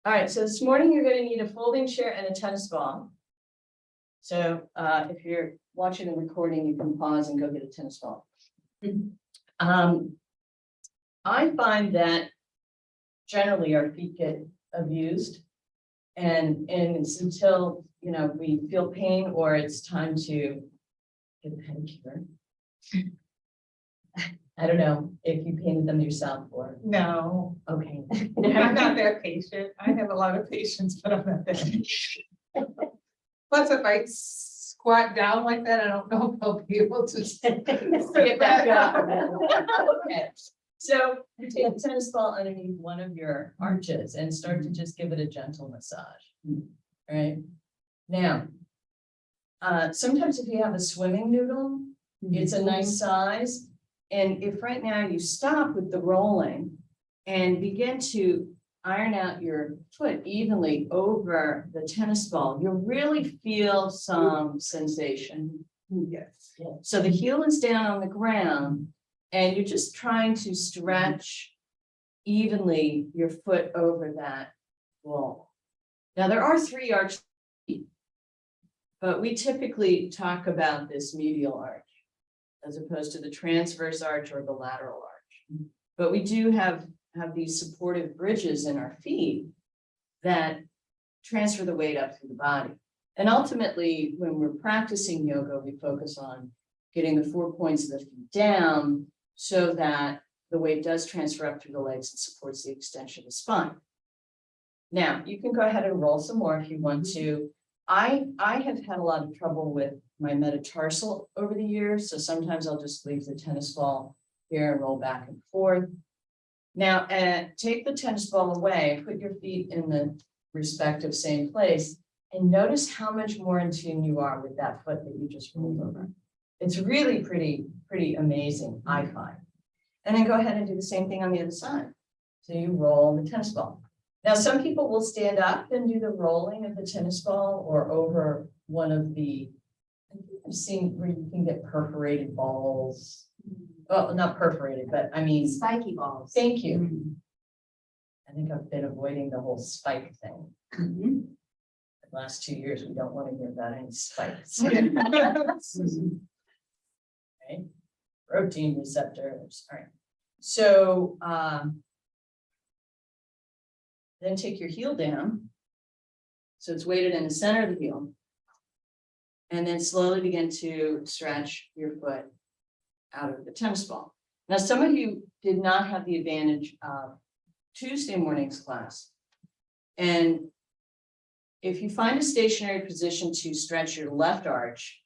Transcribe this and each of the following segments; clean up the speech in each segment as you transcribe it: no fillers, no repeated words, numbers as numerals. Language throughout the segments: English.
All right, so this morning you're going to need a folding chair and a tennis ball. So if you're watching the recording, you can pause and go get a tennis ball. I find that generally our feet get abused, and it's until we feel pain or it's time to get a pedicure. I don't know if you painted them yourself or No, okay. I'm not that patient. I have a lot of patience, but I'm not that patient. Plus, if I squat down like that, I don't know if I'll be able to Get back up. Okay. So you take a tennis ball underneath one of your arches and start to just give it a gentle massage. All right. Now, sometimes if you have a swimming noodle, it's a nice size. And if right now you stop with the rolling and begin to iron out your foot evenly over the tennis ball, you'll really feel some sensation. Yes. So the heel is down on the ground and you're just trying to stretch evenly your foot over that wall. Now there are 3 arches, but we typically talk about this medial arch as opposed to the transverse arch or the lateral arch. But we do have these supportive bridges in our feet that transfer the weight up through the body. And ultimately, when we're practicing yoga, we focus on getting the 4 points of the feet down so that the weight does transfer up through the legs and supports the extension of the spine. Now, you can go ahead and roll some more if you want to. I have had a lot of trouble with my metatarsal over the years, so sometimes I'll just leave the tennis ball here and roll back and forth. Now, take the tennis ball away, put your feet in the respective same place, and notice how much more in tune you are with that foot that you just rolled over. It's really pretty amazing, I find. And then go ahead and do the same thing on the other side. So you roll the tennis ball. Now, some people will stand up and do the rolling of the tennis ball or over one of the, I've seen where you can get perforated balls. Well, not perforated, but I mean. Spiky balls. Thank you. I think I've been avoiding the whole spike thing. The last 2 years, we don't want to hear about any spikes. Okay. Protein receptors. All right. So then take your heel down. So it's weighted in the center of the heel. And then slowly begin to stretch your foot out of the tennis ball. Now, some of you did not have the advantage of Tuesday morning's class. And if you find a stationary position to stretch your left arch,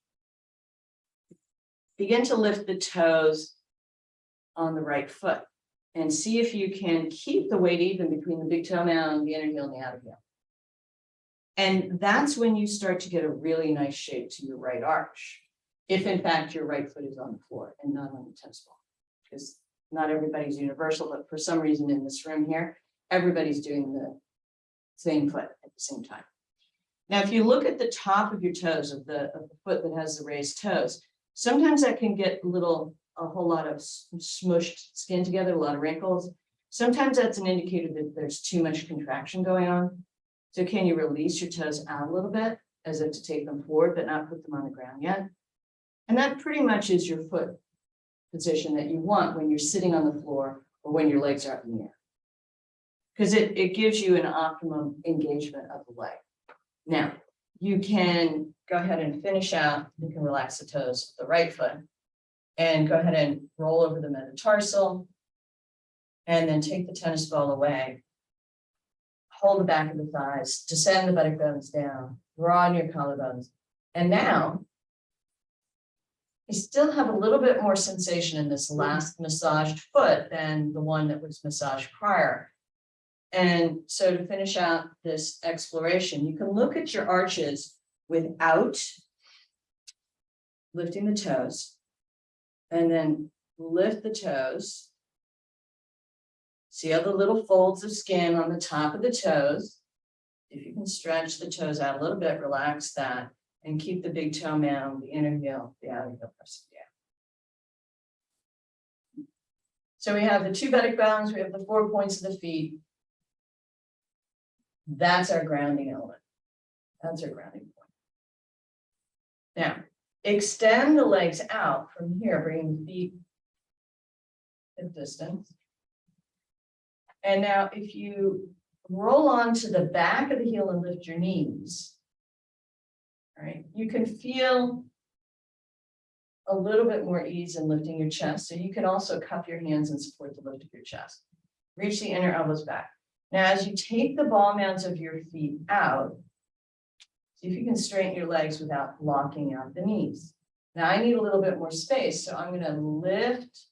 begin to lift the toes on the right foot and see if you can keep the weight even between the big toe mound, the inner heel, and the outer heel. And that's when you start to get a really nice shape to your right arch. If in fact your right foot is on the floor and not on the tennis ball, because not everybody's universal, but for some reason in this room here, everybody's doing the same foot at the same time. Now, if you look at the top of your toes of the foot that has the raised toes, sometimes that can get a whole lot of smushed skin together, a lot of wrinkles. Sometimes that's an indicator that there's too much contraction going on. So can you release your toes out a little bit as if to take them forward, but not put them on the ground yet? And that pretty much is your foot position that you want when you're sitting on the floor or when your legs are up in the air. Because it gives you an optimum engagement of the leg. Now, you can go ahead and finish out, you can relax the toes of the right foot and go ahead and roll over the metatarsal and then take the tennis ball away. Hold the back of the thighs, descend the buttock bones down, broaden your collarbones. And now, you still have a little bit more sensation in this last massaged foot than the one that was massaged prior. And so to finish out this exploration, you can look at your arches without lifting the toes, and then lift the toes. See all the little folds of skin on the top of the toes. If you can stretch the toes out a little bit, relax that, and keep the big toe mound, the inner heel, the outer heel pressing down. So we have the 2 buttock bones, we have the 4 points of the feet. That's our grounding element. That's our grounding point. Now, extend the legs out from here, bringing the feet at distance. And now if you roll onto the back of the heel and lift your knees, all right, you can feel a little bit more ease in lifting your chest. So you can also cup your hands and support the lift of your chest. Reach the inner elbows back. Now, as you take the ball mounds of your feet out, see if you can straighten your legs without locking out the knees. Now, I need a little bit more space, so I'm going to lift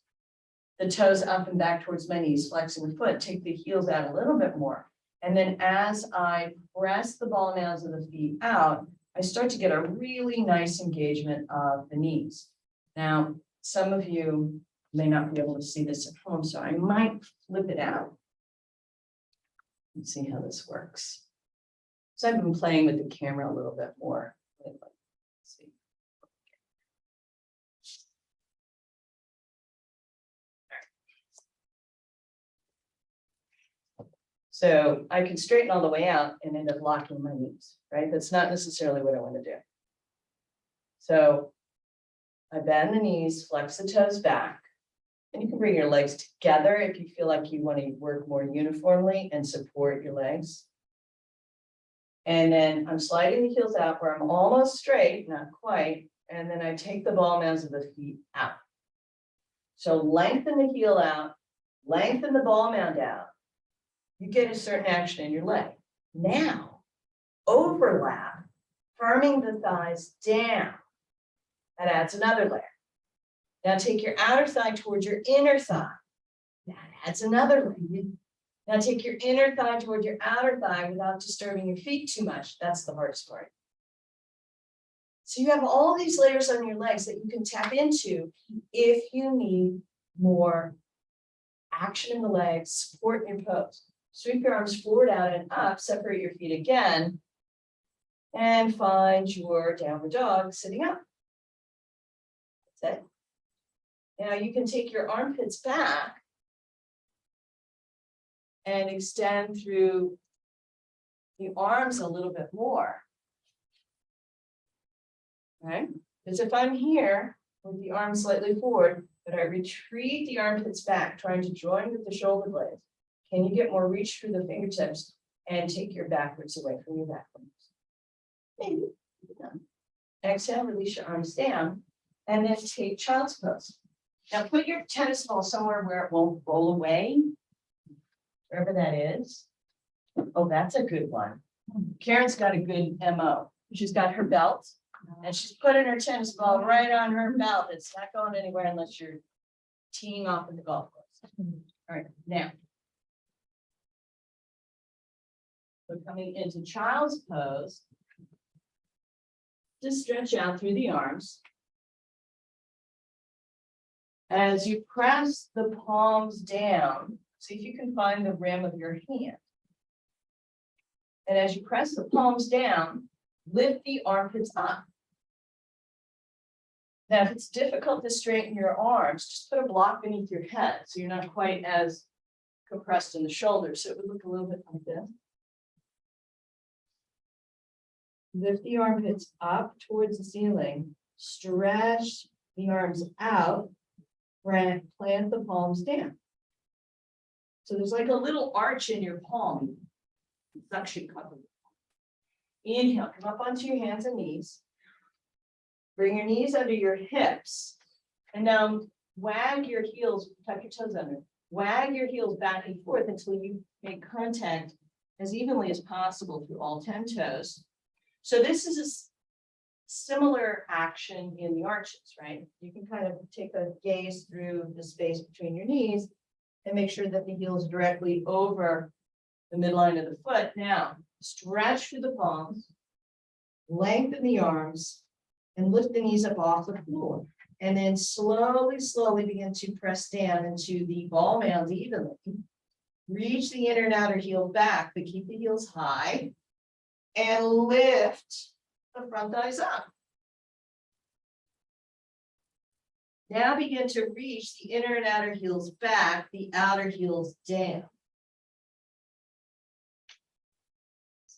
the toes up and back towards my knees, flexing the foot, take the heels out a little bit more. And then as I press the ball mounds of the feet out, I start to get a really nice engagement of the knees. Now, some of you may not be able to see this at home, so I might flip it out. Let's see how this works. So I've been playing with the camera a little bit more lately. Let's see. So I can straighten all the way out and end up locking my knees, right? That's not necessarily what I want to do. So I bend the knees, flex the toes back, and you can bring your legs together if you feel like you want to work more uniformly and support your legs. And then I'm sliding the heels out where I'm almost straight, not quite, and then I take the ball mounds of the feet out. So lengthen the heel out, lengthen the ball mound out. You get a certain action in your leg. Now, overlap, firming the thighs down. That adds another layer. Now take your outer thigh towards your inner thigh. That adds another layer. Now take your inner thigh towards your outer thigh without disturbing your feet too much. That's the hardest part. So you have all these layers on your legs that you can tap into if you need more action in the legs, support in your pose. Sweep your arms forward, out, and up. Separate your feet again. And find your downward dog sitting up. That's it. Now you can take your armpits back and extend through the arms a little bit more. Right? Because if I'm here with the arms slightly forward, but I retreat the armpits back, trying to join with the shoulder blades, can you get more reach through the fingertips and take your backwards away from your back limbs? Maybe. Exhale, release your arms down, and then take child's pose. Now put your tennis ball somewhere where it won't roll away, wherever that is. Oh, that's a good one. Karen's got a good MO. She's got her belt, and she's putting her tennis ball right on her belt. It's not going anywhere unless you're teeing off at the golf course. All right, now. We're coming into child's pose. Just stretch out through the arms. As you press the palms down, see if you can find the rim of your hand. And as you press the palms down, lift the armpits up. Now, if it's difficult to straighten your arms, just put a block beneath your head so you're not quite as compressed in the shoulders. So it would look a little bit like this. Lift the armpits up towards the ceiling, stretch the arms out, plant the palms down. So there's like a little arch in your palm, suction cup. Inhale, come up onto your hands and knees. Bring your knees under your hips. And now wag your heels, tuck your toes under. Wag your heels back and forth until you make contact as evenly as possible through all 10 toes. So this is a similar action in the arches, right? You can kind of take a gaze through the space between your knees and make sure that the heel is directly over the midline of the foot. Now, stretch through the palms, lengthen the arms, and lift the knees up off the floor. And then slowly, slowly begin to press down into the ball mound evenly. Reach the inner and outer heel back, but keep the heels high. And lift the front thighs up. Now begin to reach the inner and outer heels back, the outer heels down.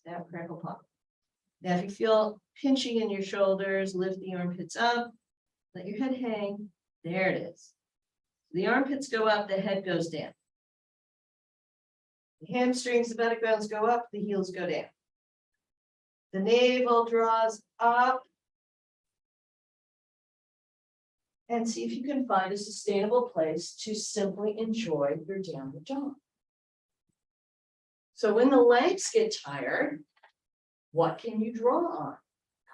Snap, crackle, pop. Now, if you feel pinching in your shoulders, lift the armpits up, let your head hang. There it is. The armpits go up, the head goes down. The hamstrings, the belly bones go up, the heels go down. The navel draws up. And see if you can find a sustainable place to simply enjoy your downward dog. So when the legs get tired, what can you draw on?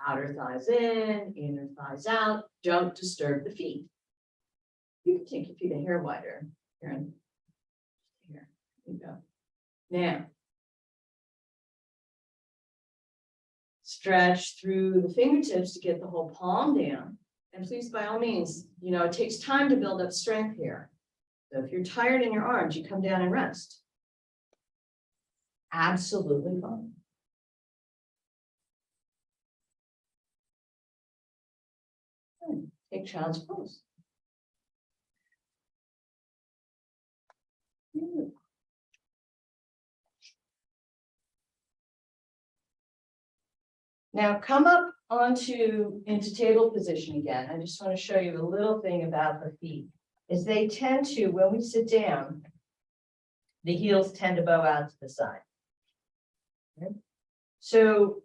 Outer thighs in, inner thighs out. Don't disturb the feet. You can take your feet a hair wider. Here you go. Now, stretch through the fingertips to get the whole palm down. And please, by all means, it takes time to build up strength here. So if you're tired in your arms, you come down and rest. Absolutely fine. Take child's pose. Now come up into table position again. I just want to show you a little thing about the feet. Is they tend to, when we sit down, the heels tend to bow out to the side. Okay. So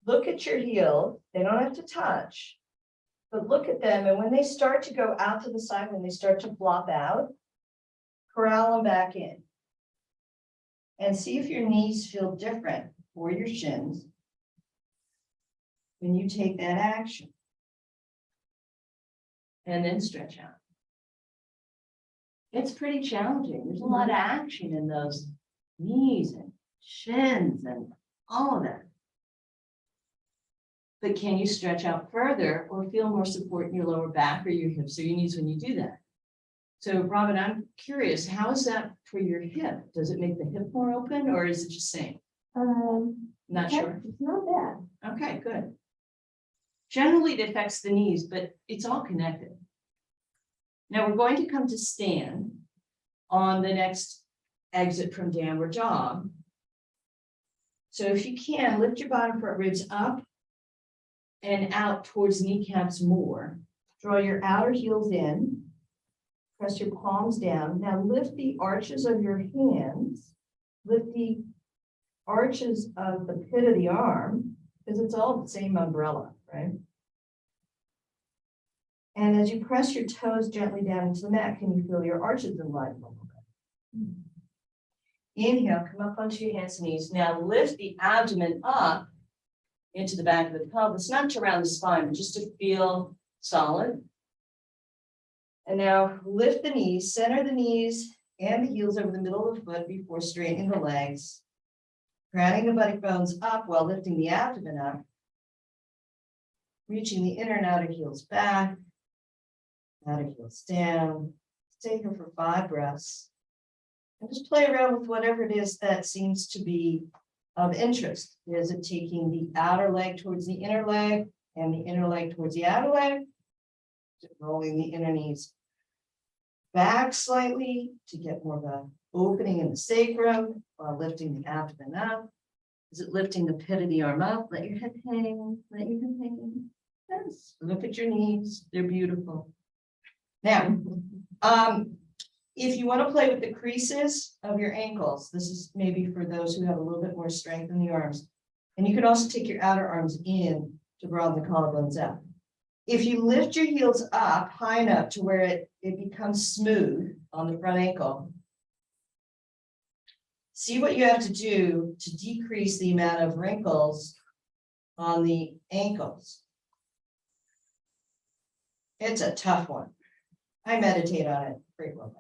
look at your heel. They don't have to touch, but look at them. And when they start to go out to the side, when they start to flop out, corral them back in. And see if your knees feel different or your shins when you take that action. And then stretch out. It's pretty challenging. There's a lot of action in those knees and shins and all of that. But can you stretch out further or feel more support in your lower back or your hips or your knees when you do that? So Robin, I'm curious, how is that for your hip? Does it make the hip more open or is it just same? Not sure. It's not bad. Okay, good. Generally, it affects the knees, but it's all connected. Now we're going to come to stand on the next exit from downward dog. So if you can, lift your bottom front ribs up and out towards kneecaps more. Draw your outer heels in. Press your palms down. Now lift the arches of your hands. Lift the arches of the pit of the arm, because it's all the same umbrella, right? And as you press your toes gently down into the mat, can you feel your arches enliven a little bit? Inhale, come up onto your hands and knees. Now lift the abdomen up into the back of the pelvis, not to round the spine, but just to feel solid. And now lift the knees, center the knees and the heels over the middle of the foot before straightening the legs. Grounding the buttock bones up while lifting the abdomen up. Reaching the inner and outer heels back. Outer heels down. Stay here for 5 breaths. And just play around with whatever it is that seems to be of interest. Is it taking the outer leg towards the inner leg and the inner leg towards the outer leg? Is it rolling the inner knees back slightly to get more of an opening in the sacrum while lifting the abdomen up? Is it lifting the pit of the arm up? Let your head hang, let your head hang. Yes, look at your knees, they're beautiful. Now, if you want to play with the creases of your ankles, this is maybe for those who have a little bit more strength in the arms. And you can also take your outer arms in to broaden the collarbones out. If you lift your heels up high enough to where it becomes smooth on the front ankle, see what you have to do to decrease the amount of wrinkles on the ankles. It's a tough one. I meditate on it frequently.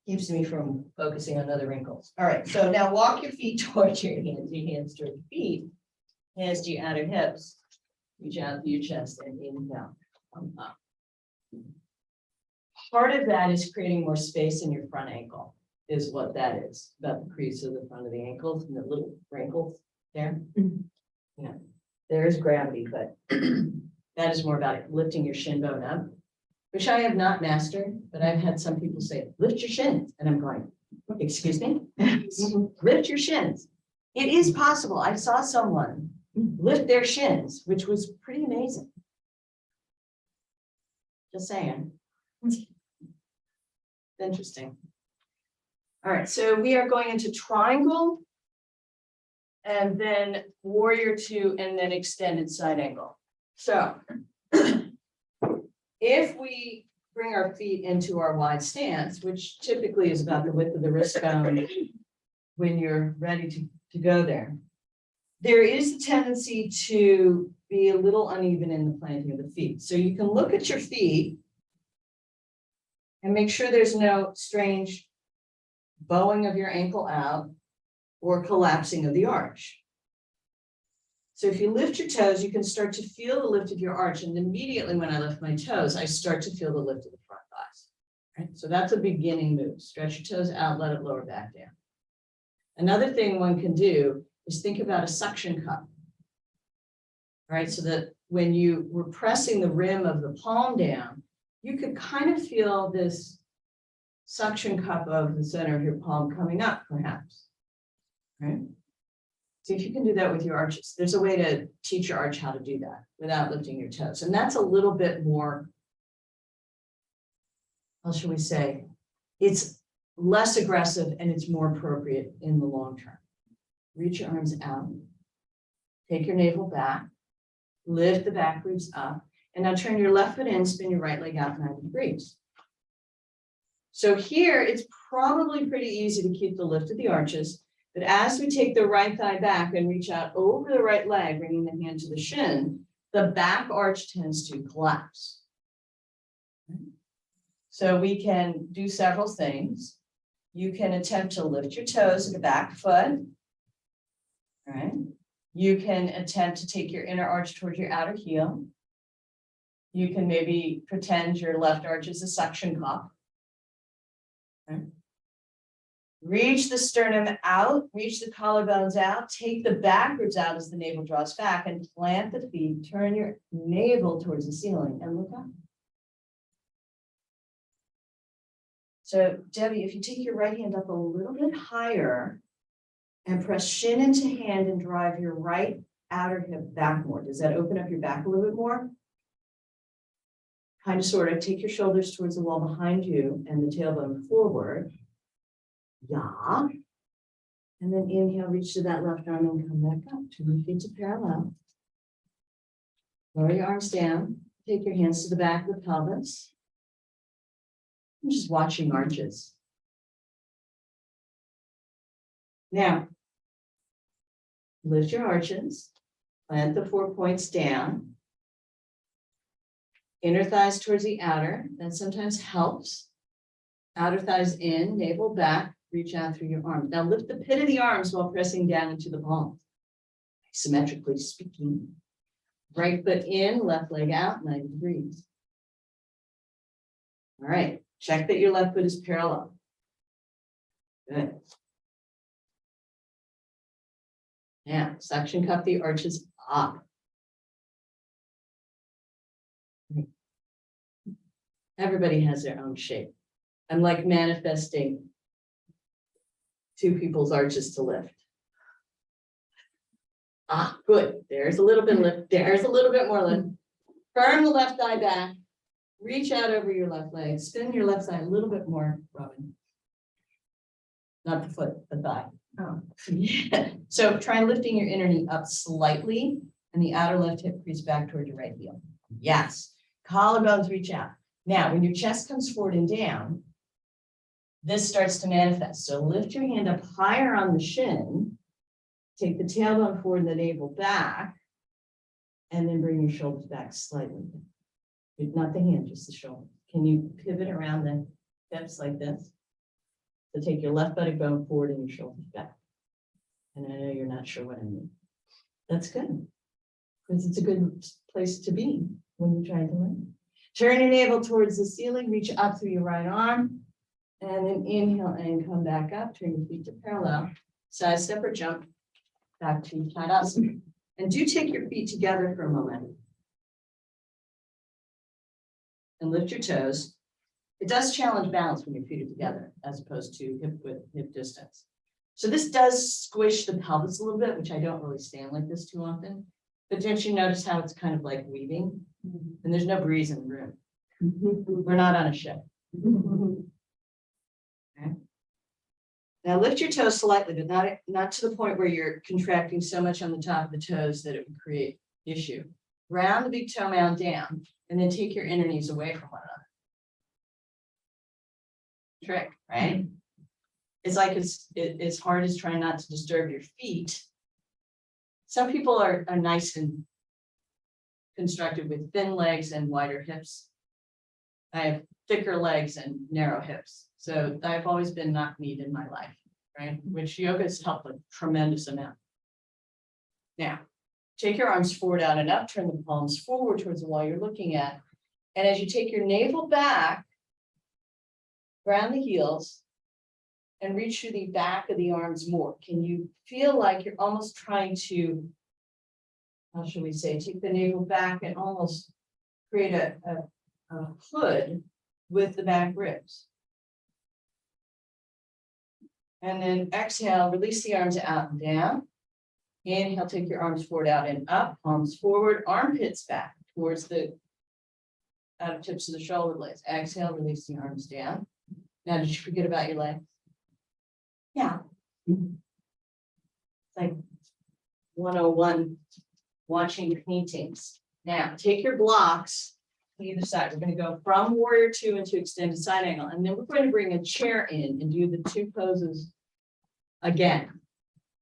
Keeps me from focusing on other wrinkles. All right, so now walk your feet towards your hands towards your feet, hands to your outer hips. Reach out to your chest and inhale, come up. Part of that is creating more space in your front ankle, is what that is, about the crease of the front of the ankles and the little wrinkles there. Yeah, there is gravity, but that is more about lifting your shin bone up, which I have not mastered, but I've had some people say, lift your shins. And I'm going, excuse me, lift your shins. It is possible. I saw someone lift their shins, which was pretty amazing. Just saying. Interesting. All right, so we are going into triangle. And then warrior two, and then extended side angle. So if we bring our feet into our wide stance, which typically is about the width of the wrist bone when you're ready to go there, there is a tendency to be a little uneven in the planting of the feet. So you can look at your feet and make sure there's no strange bowing of your ankle out or collapsing of the arch. So if you lift your toes, you can start to feel the lift of your arch. And immediately when I lift my toes, I start to feel the lift of the front thighs. Right? So that's a beginning move. Stretch your toes out, let it lower back down. Another thing one can do is think about a suction cup. Right? So that when you were pressing the rim of the palm down, you could kind of feel this suction cup of the center of your palm coming up, perhaps. Right? See if you can do that with your arches. There's a way to teach your arch how to do that without lifting your toes. And that's a little bit more, how shall we say, it's less aggressive and it's more appropriate in the long term. Reach your arms out, take your navel back, lift the back ribs up, and now turn your left foot in, spin your right leg out 90 degrees. So here it's probably pretty easy to keep the lift of the arches. But as we take the right thigh back and reach out over the right leg, bringing the hand to the shin, the back arch tends to collapse. So we can do several things. You can attempt to lift your toes of the back foot. Right? You can attempt to take your inner arch towards your outer heel. You can maybe pretend your left arch is a suction cup. Okay. Reach the sternum out, reach the collarbones out, take the backwards out as the navel draws back and plant the feet, turn your navel towards the ceiling and look up. So Debbie, if you take your right hand up a little bit higher and press shin into hand and drive your right outer hip back more. Does that open up your back a little bit more? Kind of sort of take your shoulders towards the wall behind you and the tailbone forward. Yeah. And then inhale, reach to that left arm and come back up. Turn your feet to parallel. Lower your arms down. Take your hands to the back of the pelvis. I'm just watching arches. Now, lift your arches. Plant the 4 points down. Inner thighs towards the outer. That sometimes helps. Outer thighs in, navel back. Reach out through your arms. Now lift the pit of the arms while pressing down into the palms. Symmetrically speaking. Right foot in, left leg out, 90 degrees. All right. Check that your left foot is parallel. Good. Now, suction cup the arches up. Everybody has their own shape. I'm like manifesting two people's arches to lift. Ah, good. There's a little bit lift. There's a little bit more lift. Firm the left thigh back. Reach out over your left leg. Spin your left side a little bit more, Robin. Not the foot, the thigh. Oh. Yeah. So try lifting your inner knee up slightly and the outer left hip crease back toward your right heel. Yes. Collarbones reach out. Now, when your chest comes forward and down, this starts to manifest. So lift your hand up higher on the shin, take the tailbone forward and the navel back, and then bring your shoulders back slightly. Not the hand, just the shoulder. Can you pivot around the hips like this? So take your left buttock bone forward and your shoulders back. And I know you're not sure what I mean. That's good, because it's a good place to be when you're trying to learn. Turn your navel towards the ceiling, reach up through your right arm, and then inhale and come back up. Turn your feet to parallel. Side step or jump back to Tadasana. And do take your feet together for a moment. And lift your toes. It does challenge balance when your feet are together, as opposed to hip width, hip distance. So this does squish the pelvis a little bit, which I don't really stand like this too often. But don't you notice how it's kind of like weaving? And there's no breeze in the room. We're not on a ship. Okay. Now lift your toes slightly, but not to the point where you're contracting so much on the top of the toes that it would create issue. Round the big toe mound down, and then take your inner knees away from one another. Trick, right? It's like it's hard as trying not to disturb your feet. Some people are nice and constructed with thin legs and wider hips. I have thicker legs and narrow hips. So I've always been knock-kneed in my life, right? Which yoga has helped a tremendous amount. Now, take your arms forward, out and up, turn the palms forward towards the wall you're looking at. And as you take your navel back, ground the heels, and reach through the back of the arms more. Can you feel like you're almost trying to, how should we say, take the navel back and almost create a hood with the back ribs? And then exhale, release the arms out and down. Inhale, take your arms forward, out and up, palms forward, armpits back towards the outer tips of the shoulder blades. Exhale, release the arms down. Now, did you forget about your legs? Yeah. It's like 101 watching paintings. Now, take your blocks to either side. We're going to go from warrior two into extended side angle, and then we're going to bring a chair in and do the two poses again.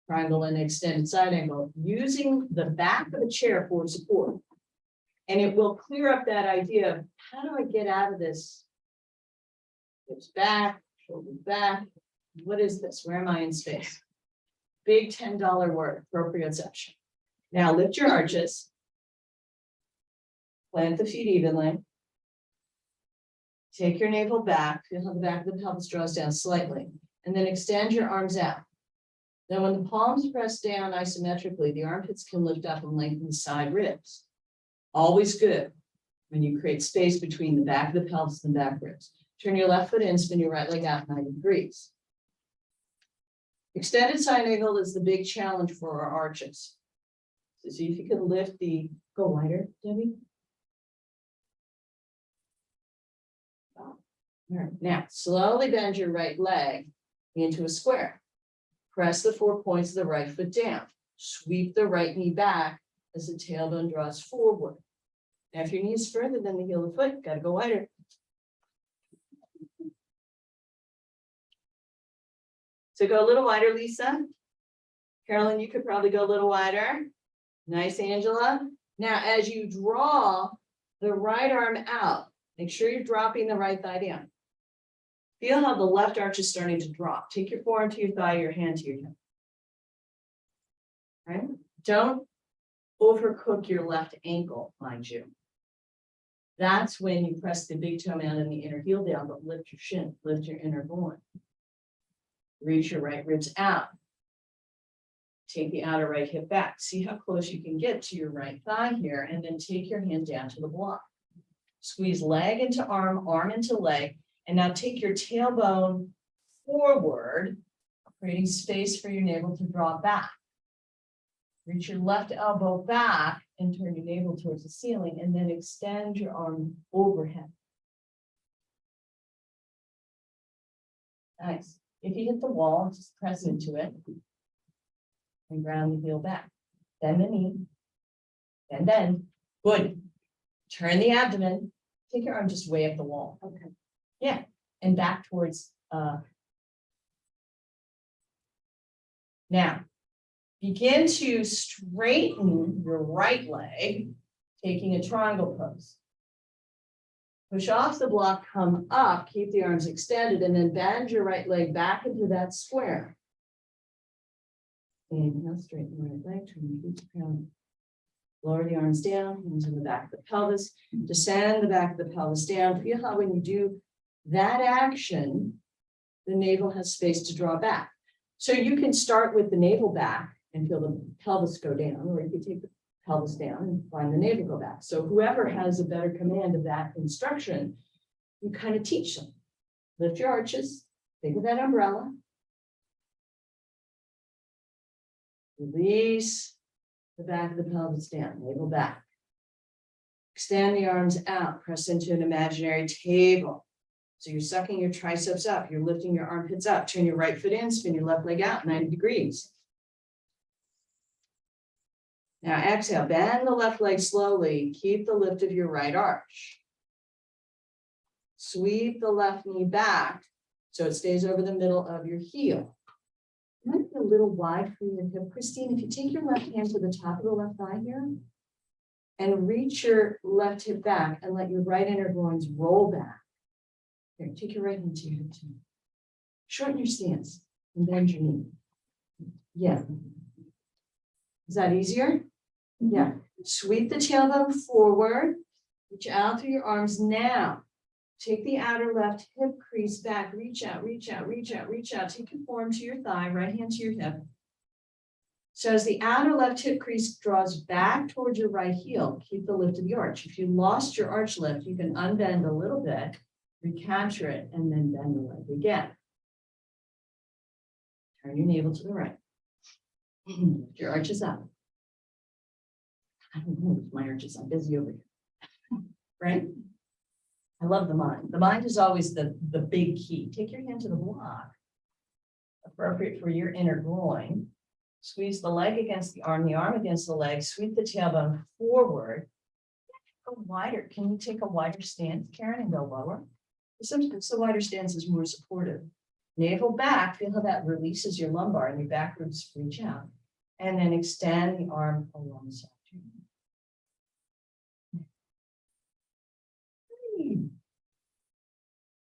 Triangle and extended side angle, using the back of the chair for support. And it will clear up that idea of how do I get out of this? Hips back, shoulders back. What is this? Where am I in space? Big $10 word, proprioception. Now lift your arches. Plant the feet evenly. Take your navel back. Feel how the back of the pelvis draws down slightly. And then extend your arms out. Now when the palms press down isometrically, the armpits can lift up and lengthen the side ribs. Always good when you create space between the back of the pelvis and the back ribs. Turn your left foot in, spin your right leg out 90 degrees. Extended side angle is the big challenge for our arches. So see if you can lift the, go wider, Debbie. All right, now slowly bend your right leg into a square. Press the 4 points of the right foot down. Sweep the right knee back as the tailbone draws forward. Now, if your knee is further than the heel of the foot, got to go wider. So go a little wider, Lisa. Carolyn, you could probably go a little wider. Nice, Angela. Now, as you draw the right arm out, make sure you're dropping the right thigh down. Feel how the left arch is starting to drop. Take your forearm to your thigh, your hand to your hip. Right? Don't overcook your left ankle, mind you. That's when you press the big toe mound and the inner heel down, but lift your shin, lift your inner groin. Reach your right ribs out. Take the outer right hip back. See how close you can get to your right thigh here, and then take your hand down to the block. Squeeze leg into arm, arm into leg, and now take your tailbone forward, creating space for your navel to draw back. Reach your left elbow back and turn your navel towards the ceiling, and then extend your arm overhead. Nice. If you hit the wall, just press into it and ground the heel back. Bend the knee, bend. Good. Turn the abdomen. Take your arm just way up the wall. Okay. Yeah, and back towards. Now, begin to straighten your right leg, taking a triangle pose. Push off the block, come up, keep the arms extended, and then bend your right leg back into that square. Inhale, straighten the right leg, turn the feet down. Lower the arms down, hands in the back of the pelvis. Descend the back of the pelvis down. Feel how when you do that action, the navel has space to draw back. So you can start with the navel back and feel the pelvis go down, or you can take the pelvis down and find the navel go back. So whoever has a better command of that instruction, you kind of teach them. Lift your arches, think of that umbrella. Release the back of the pelvis down, navel back. Extend the arms out, press into an imaginary table. So you're sucking your triceps up, you're lifting your armpits up, turn your right foot in, spin your left leg out 90 degrees. Now exhale, bend the left leg slowly, keep the lift of your right arch. Sweep the left knee back so it stays over the middle of your heel. It might be a little wide for your hip, Christine. If you take your left hand to the top of the left thigh here and reach your left hip back and let your right inner groins roll back. Here, take your right hand to your hip too. Shorten your stance and bend your knee. Yeah. Is that easier? Yeah. Sweep the tailbone forward. Reach out through your arms now. Take the outer left hip crease back. Reach out, reach out, reach out, reach out. Take your forearm to your thigh, right hand to your hip. So as the outer left hip crease draws back towards your right heel, keep the lift of the arch. If you lost your arch lift, you can unbend a little bit, recapture it, and then bend the leg again. Turn your navel to the right. Lift your arches up. I don't know if my arches, I'm busy over here. Right? I love the mind. The mind is always the big key. Take your hand to the block, appropriate for your inner groin. Squeeze the leg against the arm against the leg. Sweep the tailbone forward. Go wider. Can you take a wider stance, Karen, and go lower? Sometimes the wider stance is more supportive. Navel back. Feel how that releases your lumbar and your back ribs reach out. And then extend the arm alongside you.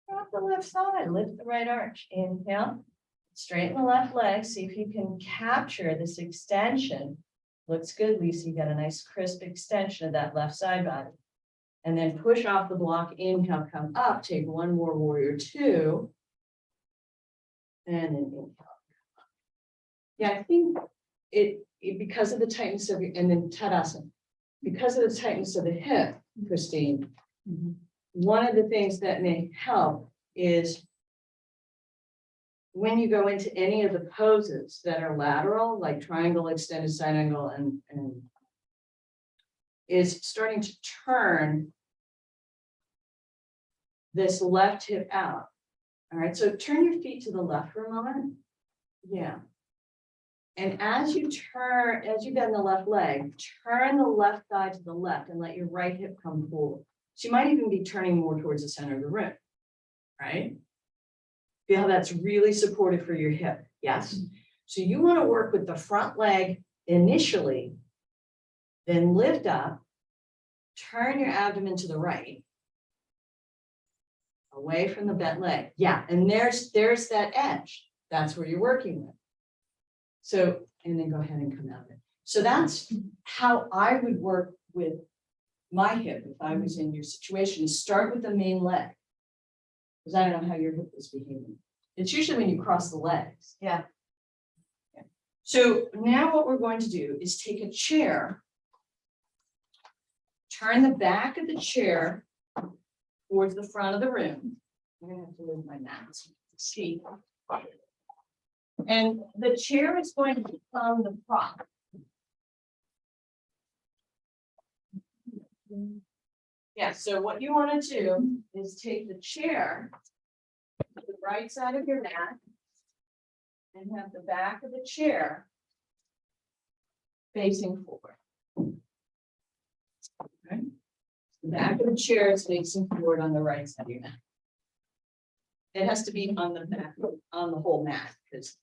Drop the left side, lift the right arch. Inhale, straighten the left leg. See if you can capture this extension. Looks good, Lisa. You got a nice crisp extension of that left side body. And then push off the block. Inhale, come up. Take one more warrior two. And then inhale. Yeah, I think it because of the tightness of your, and then Tadasana, because of the tightness of the hip, Christine. One of the things that may help is when you go into any of the poses that are lateral, like triangle, extended side angle, and is starting to turn this left hip out. All right, so turn your feet to the left for a moment. Yeah. And as you bend the left leg, turn the left thigh to the left and let your right hip come forward. So you might even be turning more towards the center of the room, right? Feel how that's really supportive for your hip, yes? So you want to work with the front leg initially, then lift up, turn your abdomen to the right, away from the bent leg. Yeah, and there's that edge. That's where you're working with. So, and then go ahead and come out of it. So that's how I would work with my hip if I was in your situation, is start with the main leg. Because I don't know how your hip is behaving. It's usually when you cross the legs. Yeah. So now what we're going to do is take a chair, turn the back of the chair towards the front of the room. I'm going to have to move my mat so you can see. And the chair is going to become the prop. Yeah, so what you want to do is take the chair to the right side of your mat and have the back of the chair facing forward. Okay. The back of the chair is facing forward on the right side of your mat. It has to be on the back, on the whole mat, because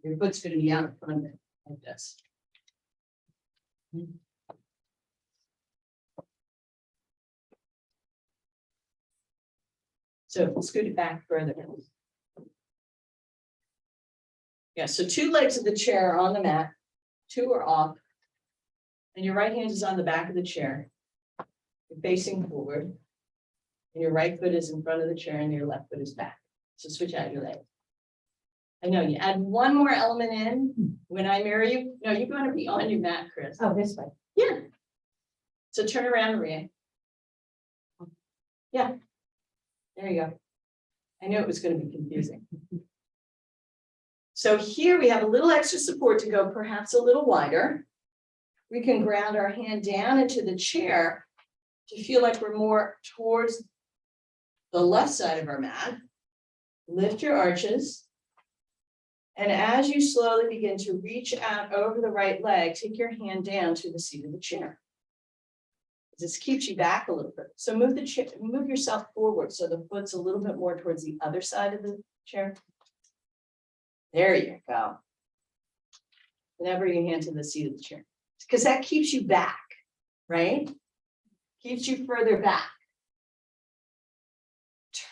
your foot's going to be out in front of it like this. So scoot it back further. Yeah, so two legs of the chair are on the mat, two are off, and your right hand is on the back of the chair. You're facing forward, and your right foot is in front of the chair, and your left foot is back. So switch out your legs. I know you add one more element in when I marry you. No, you're going to be on your mat, Chris. Oh, this way. Yeah. So turn around, Maria. Yeah. There you go. I knew it was going to be confusing. So here we have a little extra support to go perhaps a little wider. We can ground our hand down into the chair to feel like we're more towards the left side of our mat. Lift your arches. And as you slowly begin to reach out over the right leg, take your hand down to the seat of the chair. This keeps you back a little bit. So move the chair, move yourself forward so the foot's a little bit more towards the other side of the chair. There you go. Now bring your hand to the seat of the chair, because that keeps you back, right? Keeps you further back.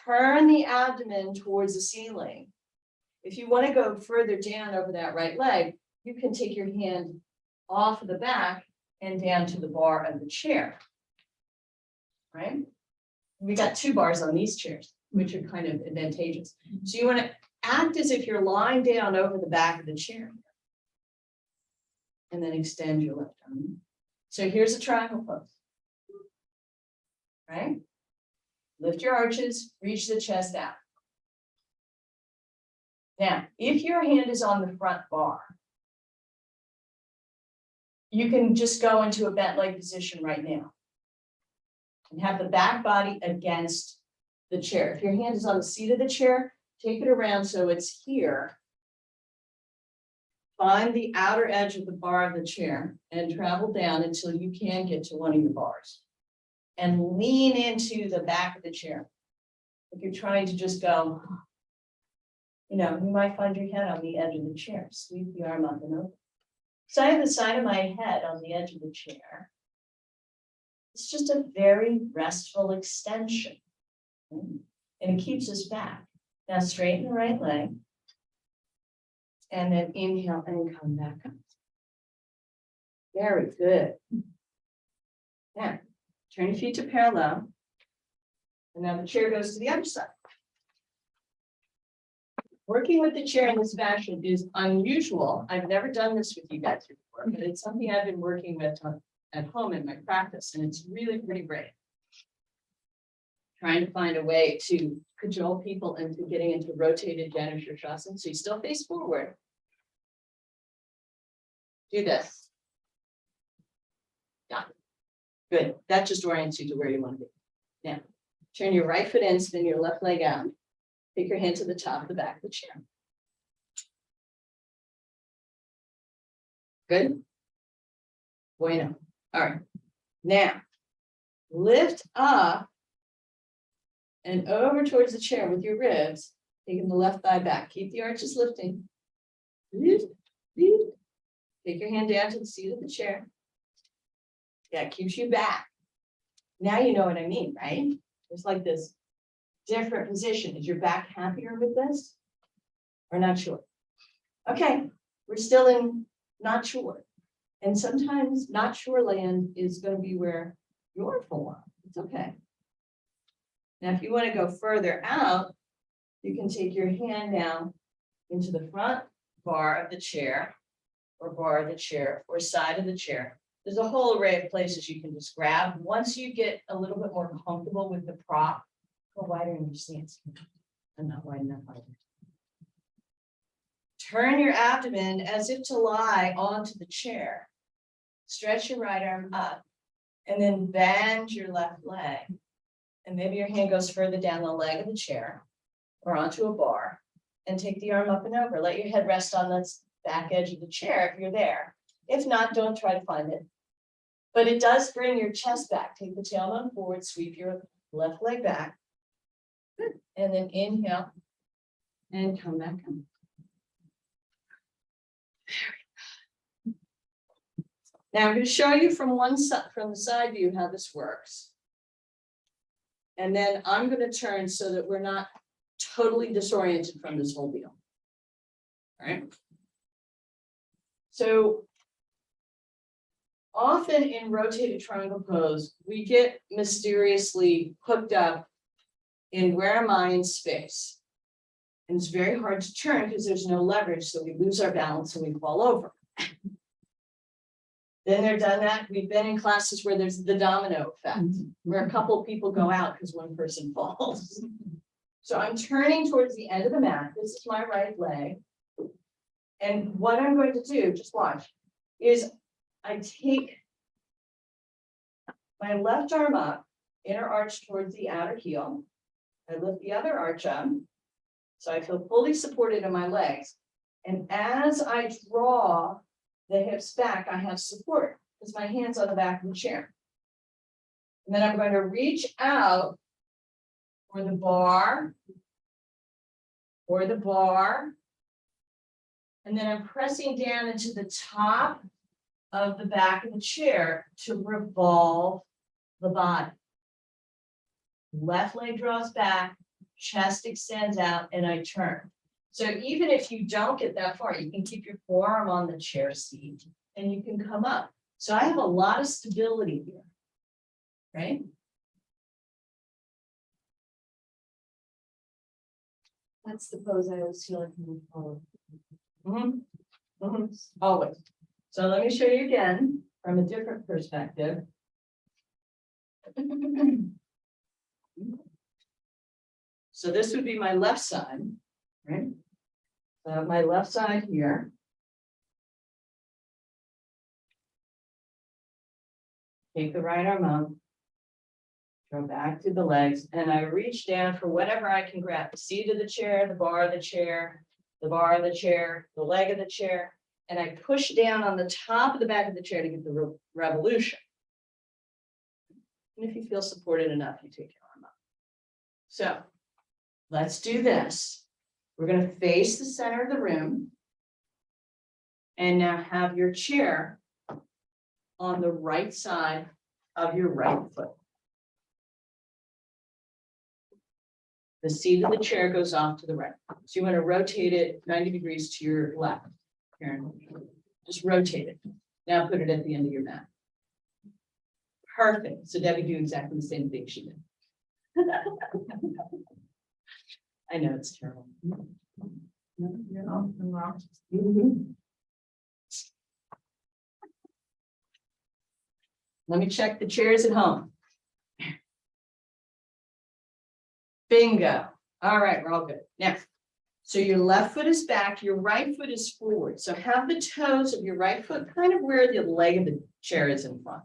Turn the abdomen towards the ceiling. If you want to go further down over that right leg, you can take your hand off of the back and down to the bar of the chair. Right? We got 2 bars on these chairs, which are kind of advantageous. So you want to act as if you're lying down over the back of the chair. And then extend your left arm. So here's a triangle pose. Right? Lift your arches, reach the chest out. Now, if your hand is on the front bar, you can just go into a bent leg position right now. And have the back body against the chair. If your hand is on the seat of the chair, take it around so it's here. Find the outer edge of the bar of the chair and travel down until you can get to one of your bars. And lean into the back of the chair. If you're trying to just go, you know, you might find your head on the edge of the chair. Sweep the arm up and over. So I have the side of my head on the edge of the chair. It's just a very restful extension. And it keeps us back. Now straighten the right leg. And then inhale and come back up. Very good. Now, turn your feet to parallel. And now the chair goes to the other side. Working with the chair in this fashion is unusual. I've never done this with you guys before, but it's something I've been working with at home in my practice, and it's really pretty great. Trying to find a way to cajole people into getting into rotated Janu Shirshasana, so you still face forward. Do this. Yeah, good. That just orients you to where you want to be. Now, turn your right foot in, spin your left leg out. Take your hand to the top of the back of the chair. Good. Bueno. All right. Now, lift up and over towards the chair with your ribs, taking the left thigh back. Keep the arches lifting. Lift, lift. Take your hand down to the seat of the chair. Yeah, it keeps you back. Now you know what I mean, right? There's like this different position. Is your back happier with this? Or not sure? Okay, we're still in not sure. And sometimes not sure land is going to be where you're for. It's okay. Now, if you want to go further out, you can take your hand now into the front bar of the chair, or bar of the chair, or side of the chair. There's a whole array of places you can just grab. Once you get a little bit more comfortable with the prop, go wider in your stance. I'm not wide enough either. Turn your abdomen as if to lie onto the chair. Stretch your right arm up, and then bend your left leg. And maybe your hand goes further down the leg of the chair or onto a bar, and take the arm up and over. Let your head rest on the back edge of the chair if you're there. If not, don't try to find it. But it does bring your chest back. Take the tailbone forward, sweep your left leg back. Good. And then inhale and come back up. Now I'm going to show you from the side view how this works. And then I'm going to turn so that we're not totally disoriented from this whole deal. All right. So often in rotated triangle pose, we get mysteriously hooked up in where am I in space? And it's very hard to turn because there's no leverage. So we lose our balance and we fall over. Then they're done that. We've been in classes where there's the domino effect, where a couple of people go out because one person falls. So I'm turning towards the end of the mat. This is my right leg. And what I'm going to do, just watch, is I take my left arm up, inner arch towards the outer heel. I lift the other arch up, so I feel fully supported in my legs. And as I draw the hips back, I have support because my hand's on the back of the chair. And then I'm going to reach out for the bar, and then I'm pressing down into the top of the back of the chair to revolve the body. Left leg draws back, chest extends out, and I turn. So even if you don't get that far, you can keep your forearm on the chair seat and you can come up. So I have a lot of stability here, right? That's the pose I always feel like you follow. Always. So let me show you again from a different perspective. So this would be my left side, right? So I have my left side here. Take the right arm up. Go back to the legs, and I reach down for whatever I can grab. The seat of the chair, the bar of the chair, the bar of the chair, the leg of the chair, and I push down on the top of the back of the chair to get the revolution. And if you feel supported enough, you take your arm up. So let's do this. We're going to face the center of the room. And now have your chair on the right side of your right foot. The seat of the chair goes off to the right. So you want to rotate it 90 degrees to your left. Karen, just rotate it. Now put it at the end of your mat. Perfect. So Debbie do exactly the same thing she did. I know it's terrible. Let me check the chairs at home. Bingo. All right, we're all good. Now, so your left foot is back, your right foot is forward. So have the toes of your right foot kind of where the leg of the chair is in front.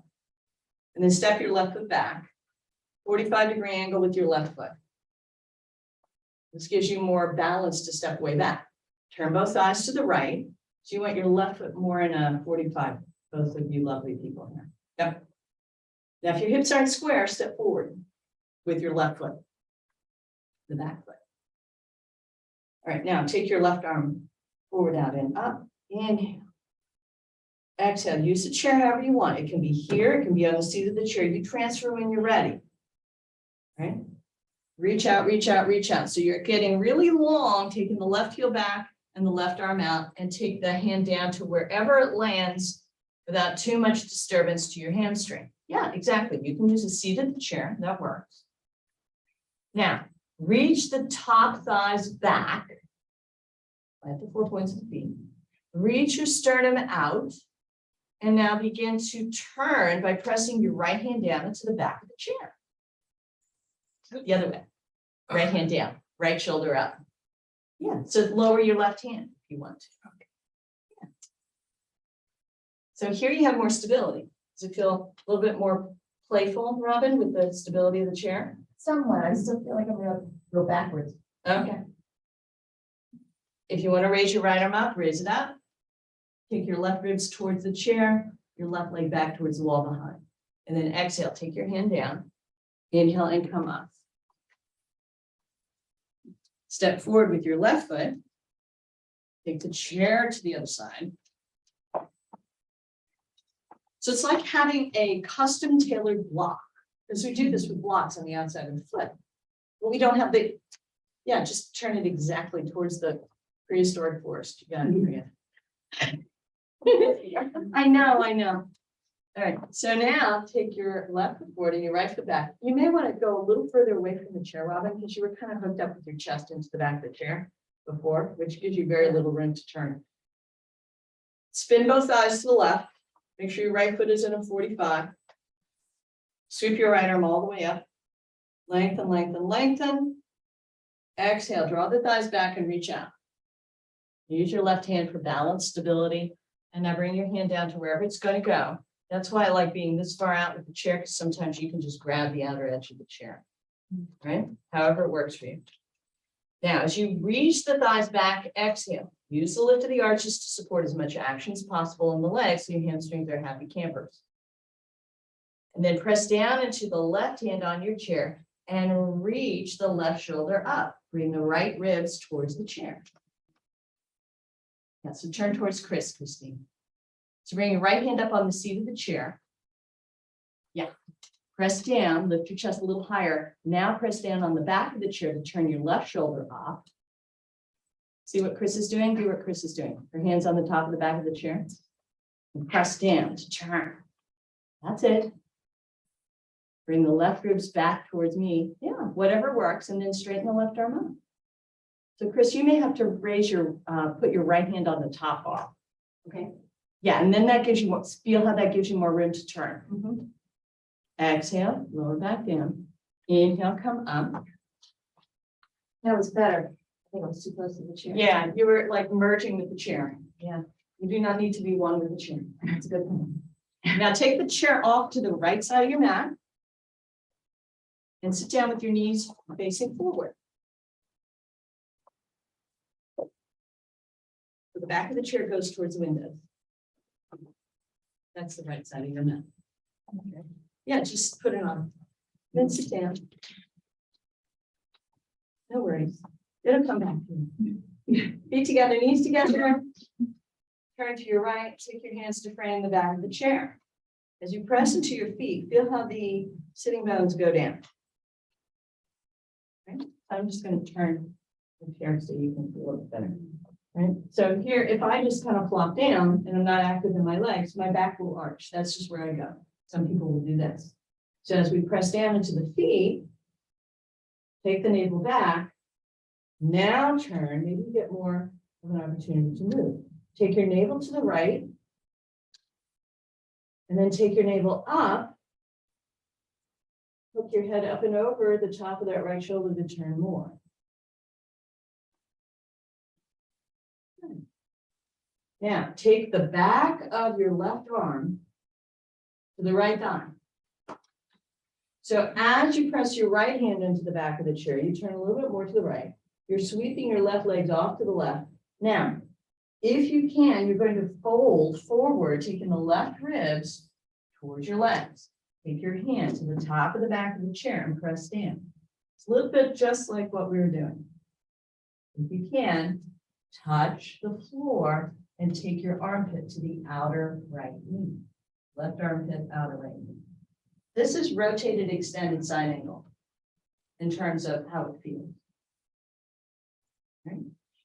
And then step your left foot back, 45-degree angle with your left foot. This gives you more balance to step way back. Turn both thighs to the right. So you want your left foot more in a 45. Both of you lovely people here. Yep. Now, if your hips aren't square, step forward with your left foot, the back foot. All right, now take your left arm forward, out, and up. Inhale. Exhale. Use the chair however you want. It can be here. It can be on the seat of the chair. You transfer when you're ready. Right? Reach out, reach out, reach out. So you're getting really long, taking the left heel back and the left arm out, and take the hand down to wherever it lands without too much disturbance to your hamstring. Yeah, exactly. You can use the seat of the chair. That works. Now, reach the top thighs back at the 4 points of the feet. Reach your sternum out. And now begin to turn by pressing your right hand down into the back of the chair. The other way. Right hand down, right shoulder up. Yeah, so lower your left hand if you want to. Okay. Yeah. So here you have more stability. Does it feel a little bit more playful, Robin, with the stability of the chair? Somewhat. I still feel like I'm gonna go backwards. Okay. If you want to raise your right arm up, raise it up. Take your left ribs towards the chair, your left leg back towards the wall behind. And then exhale, take your hand down. Inhale and come up. Step forward with your left foot. Take the chair to the other side. So it's like having a custom tailored block, because we do this with blocks on the outside of the foot. But we don't have the, yeah, just turn it exactly towards the prehistoric forest. You got it. I know. All right, so now take your left foot forward and your right foot back. You may want to go a little further away from the chair, Robin, because you were kind of hooked up with your chest into the back of the chair before, which gives you very little room to turn. Spin both thighs to the left. Make sure your right foot is in a 45. Sweep your right arm all the way up. Lengthen, lengthen, lengthen. Exhale, draw the thighs back and reach out. Use your left hand for balance, stability, and now bring your hand down to wherever it's going to go. That's why I like being this far out with the chair, because sometimes you can just grab the outer edge of the chair, right? However it works for you. Now, as you reach the thighs back, exhale. Use the lift of the arches to support as much action as possible in the legs so your hamstrings are happy campers. And then press down into the left hand on your chair and reach the left shoulder up. Bring the right ribs towards the chair. Yeah, so turn towards Chris, Christine. So bring your right hand up on the seat of the chair. Yeah. Press down, lift your chest a little higher. Now press down on the back of the chair to turn your left shoulder up. See what Chris is doing? Do what Chris is doing. Her hands on the top of the back of the chair. And press down to turn. That's it. Bring the left ribs back towards me. Yeah, whatever works. And then straighten the left arm up. So Chris, you may have to raise your, put your right hand on the top bar. Okay. Yeah, and then that gives you more, feel how that gives you more room to turn. Exhale, lower back down. Inhale, come up. That was better. I think I was too close to the chair. Yeah, you were like merging with the chair. Yeah, you do not need to be one with the chair. That's a good thing. Now take the chair off to the right side of your mat. And sit down with your knees facing forward. So the back of the chair goes towards the window. That's the right side of your mat. Okay. Yeah, just put it on. Then sit down. No worries. It'll come back to you. Feet together, knees together. Turn to your right. Take your hands to frame the back of the chair. As you press into your feet, feel how the sitting bones go down. Okay. I'm just going to turn the chair so you can feel a little better. Right. So here, if I just kind of flop down and I'm not active in my legs, my back will arch. That's just where I go. Some people will do this. So as we press down into the feet, take the navel back. Now turn, maybe you get more of an opportunity to move. Take your navel to the right. And then take your navel up. Hook your head up and over the top of that right shoulder to turn more. Now, take the back of your left arm to the right thigh. So as you press your right hand into the back of the chair, you turn a little bit more to the right. You're sweeping your left legs off to the left. Now, if you can, you're going to fold forward, taking the left ribs towards your legs. Take your hand to the top of the back of the chair and press down. It's a little bit just like what we were doing. If you can, touch the floor and take your armpit to the outer right knee. Left armpit, outer right knee. This is rotated extended side angle in terms of how it feels. Right?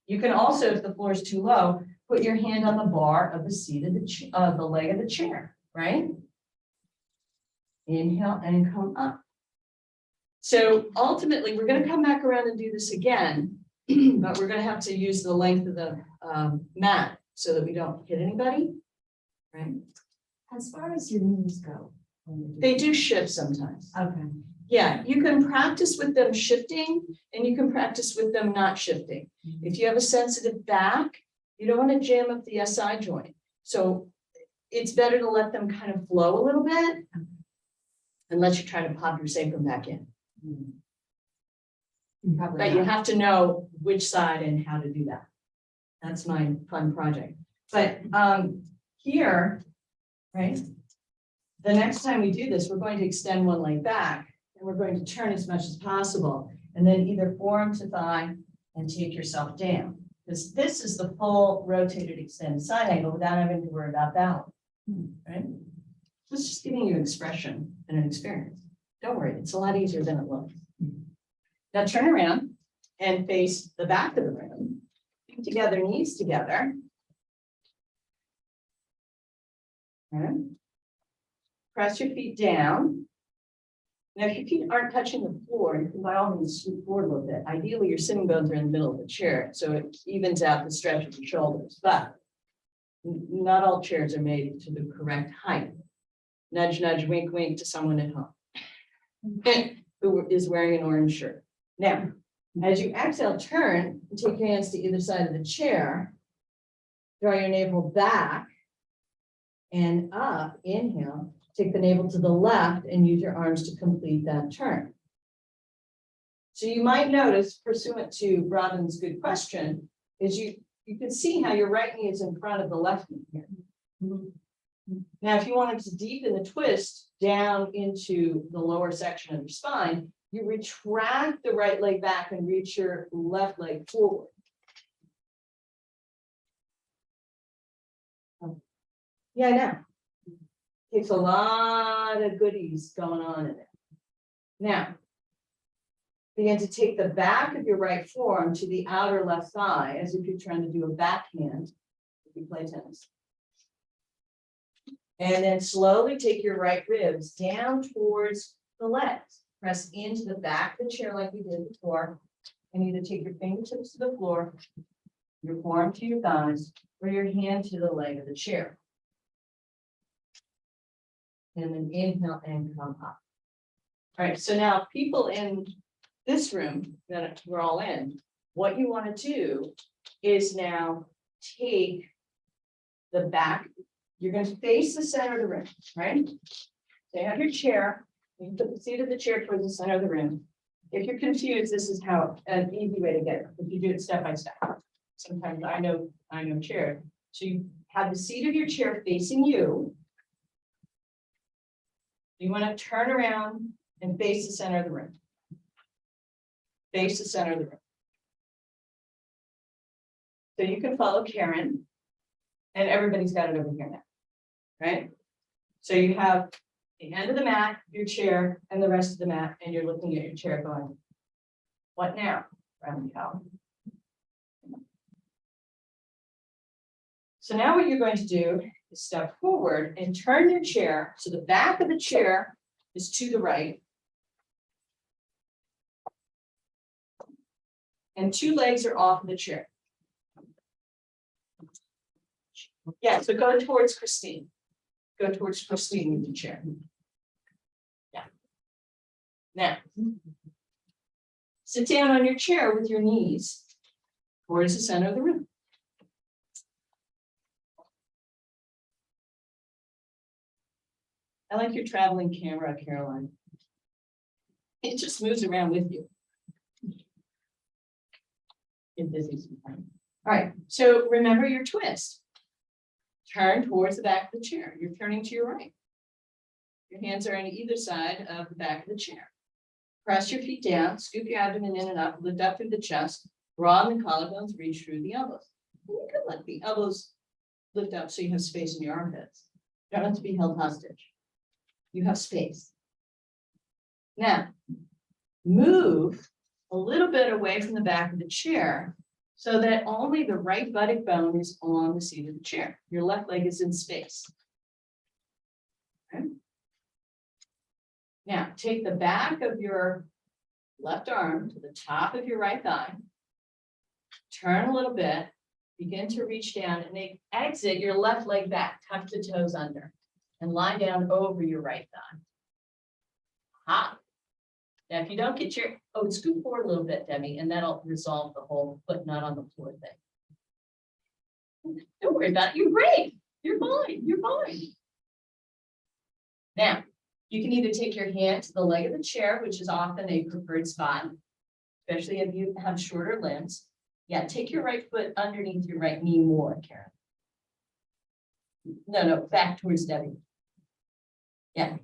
You can also, if the floor is too low, put your hand on the bar of the seat of the leg of the chair, right? Inhale and come up. So ultimately, we're going to come back around and do this again, but we're going to have to use the length of the mat so that we don't hit anybody, right? As far as your knees go. They do shift sometimes. Okay. Yeah, you can practice with them shifting and you can practice with them not shifting. If you have a sensitive back, you don't want to jam up the SI joint. So it's better to let them kind of flow a little bit unless you're trying to pop your sacrum back in. But you have to know which side and how to do that. That's my fun project. But here, right, the next time we do this, we're going to extend one leg back and we're going to turn as much as possible and then either forearm to thigh and take yourself down. Because this is the full rotated extended side angle without having to worry about balance, right? It's just giving you expression and an experience. Don't worry, it's a lot easier than it looks. Now turn around and face the back of the room. Feet together, knees together. Okay. Press your feet down. Now, if your feet aren't touching the floor, you can by all means scoot forward a little bit. Ideally, your sitting bones are in the middle of the chair, so it evens out the stretch of your shoulders. But not all chairs are made to the correct height. Nudge, nudge, wink, wink to someone at home who is wearing an orange shirt. Now, as you exhale, turn and take your hands to either side of the chair Draw your navel back and up, inhale, take the navel to the left and use your arms to complete that turn. So you might notice, pursuant to Robin's good question, is you can see how your right knee is in front of the left knee here. Now, if you wanted to deepen the twist down into the lower section of your spine, you retract the right leg back and reach your left leg forward. Yeah, I know. Takes a lot of goodies going on in it. Now, begin to take the back of your right forearm to the outer left thigh as if you're trying to do a backhand if you play tennis. And then slowly take your right ribs down towards the legs. Press into the back of the chair like we did before. And either take your fingertips to the floor, your forearm to your thighs, or your hand to the leg of the chair. And then inhale and come up. All right, so now people in this room that we're all in, what you want to do is now take the back. You're going to face the center of the room, right? So you have your chair. You put the seat of the chair towards the center of the room. If you're confused, this is how an easy way to get it. If you do it step by step. Sometimes I know chair. So you have the seat of your chair facing you. You want to turn around and face the center of the room. Face the center of the room. So you can follow Karen, and everybody's got it over here now, right? So you have the end of the mat, your chair, and the rest of the mat, and you're looking at your chair going, what now? Round cow. So now what you're going to do is step forward and turn your chair so the back of the chair is to the right. And two legs are off of the chair. Yeah, so go towards Christine. Go towards Christine with the chair. Yeah. Now, sit down on your chair with your knees towards the center of the room. I like your traveling camera, Caroline. It just moves around with you. Get busy sometimes. All right, so remember your twist. Turn towards the back of the chair. You're turning to your right. Your hands are on either side of the back of the chair. Press your feet down, scoop your abdomen in and up, lift up through the chest, broaden the collarbones, reach through the elbows. You can let the elbows lift up so you have space in your armpits. You don't have to be held hostage. You have space. Now, move a little bit away from the back of the chair so that only the right buttock bone is on the seat of the chair. Your left leg is in space. Okay. Now, take the back of your left arm to the top of your right thigh. Turn a little bit. Begin to reach down and then exit your left leg back, tuck the toes under, and lie down over your right thigh. Hop. Now, if you don't get your, scoot forward a little bit, Debbie, and that'll resolve the whole foot not on the floor thing. Don't worry about it. You're great. You're fine. You're fine. Now, you can either take your hand to the leg of the chair, which is often a preferred spot, especially if you have shorter limbs. Yeah, take your right foot underneath your right knee more, Karen. No, back towards Debbie. Yeah,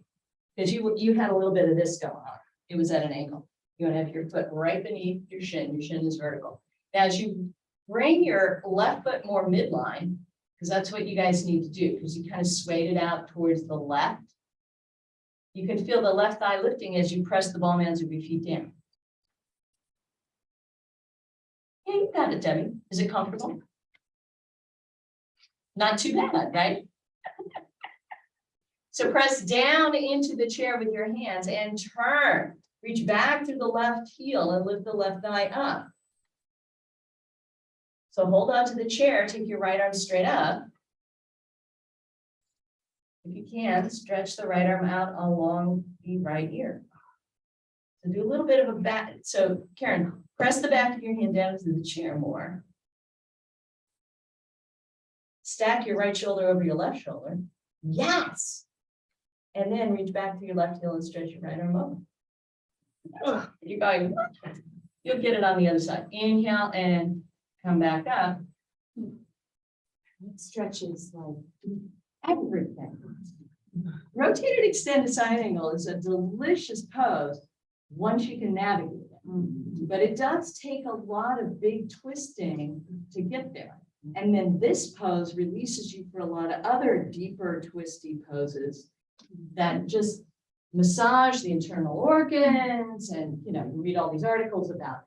because you had a little bit of this going on. It was at an angle. You want to have your foot right beneath your shin. Your shin is vertical. Now, as you bring your left foot more midline, because that's what you guys need to do, because you kind of swayed it out towards the left. You can feel the left thigh lifting as you press the ball mounds of your feet down. Yeah, you got it, Debbie. Is it comfortable? Not too bad, right? So press down into the chair with your hands and turn. Reach back to the left heel and lift the left thigh up. So hold on to the chair, take your right arm straight up. If you can, stretch the right arm out along the right ear. So do a little bit of a back. So Karen, press the back of your hand down to the chair more. Stack your right shoulder over your left shoulder. Yes. And then reach back to your left heel and stretch your right arm over. Ugh, you guys, you'll get it on the other side. Inhale and come back up. It stretches like everything. Rotated extended side angle is a delicious pose once you can navigate it. But it does take a lot of big twisting to get there. And then this pose releases you for a lot of other deeper twisty poses that just massage the internal organs. And, you know, you read all these articles about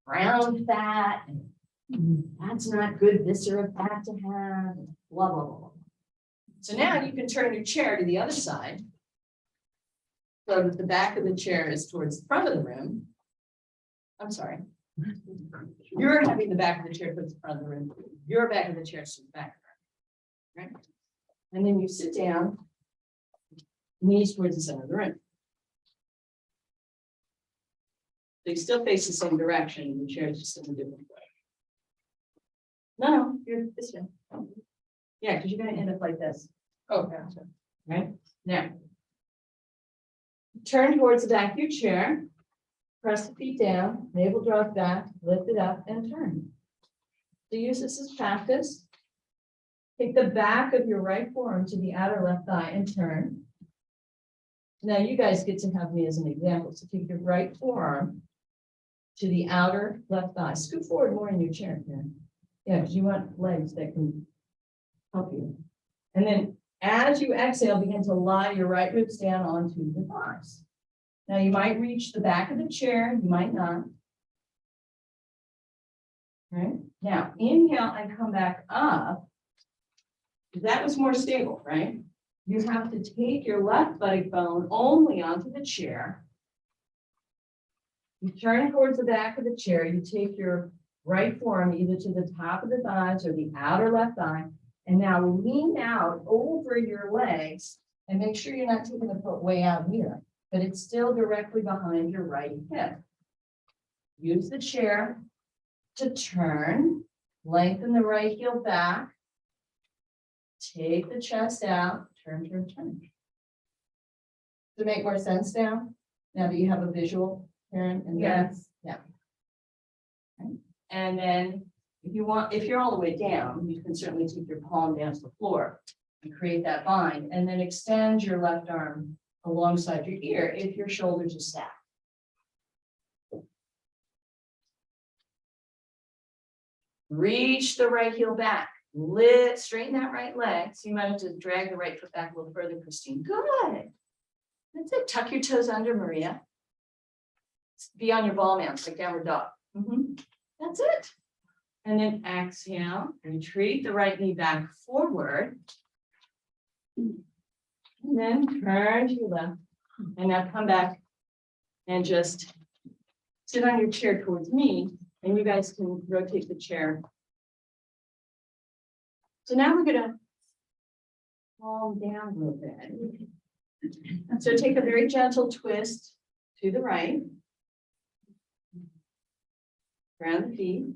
brown fat and that's not good viscera fat to have, blah, blah, blah, blah. So now you can turn your chair to the other side so that the back of the chair is towards the front of the room. I'm sorry. You're having the back of the chair towards the front of the room. Your back of the chair is to the back of the room. Right? And then you sit down, knees towards the center of the room. They still face the same direction. The chair is just in a different way. No, you're this way. Yeah, because you're going to end up like this. Oh, gotcha. Right? Now, turn towards the back of your chair. Press the feet down, navel draws back, lift it up and turn. So use this as practice. Take the back of your right forearm to the outer left thigh and turn. Now you guys get to have me as an example. So take your right forearm to the outer left thigh. Scoot forward more in your chair, Karen. Yeah, because you want legs that can help you. And then as you exhale, begin to lie your right ribs down onto the thighs. Now you might reach the back of the chair, you might not. Right? Now inhale and come back up. That was more stable, right? You have to take your left buttock bone only onto the chair. You turn towards the back of the chair. You take your right forearm either to the top of the thighs or the outer left thigh. And now lean out over your legs and make sure you're not taking the foot way out here, but it's still directly behind your right hip. Use the chair to turn, lengthen the right heel back, take the chest out, turn, turn, turn. Does it make more sense now? Now that you have a visual, Karen? And Yes. Yeah. Okay. And then if you want, if you're all the way down, you can certainly take your palm down to the floor and create that bind, and then extend your left arm alongside your ear if your shoulders are stacked. Reach the right heel back. Straighten that right leg. So you might have to drag the right foot back a little further, Christine. Good. That's it. Tuck your toes under, Maria. Be on your ball mounts, like downward dog. That's it. And then exhale, retreat the right knee back forward. And then turn to your left. And now come back and just sit on your chair towards me. And you guys can rotate the chair. So now we're gonna calm down a little bit. So take a very gentle twist to the right. Ground the feet.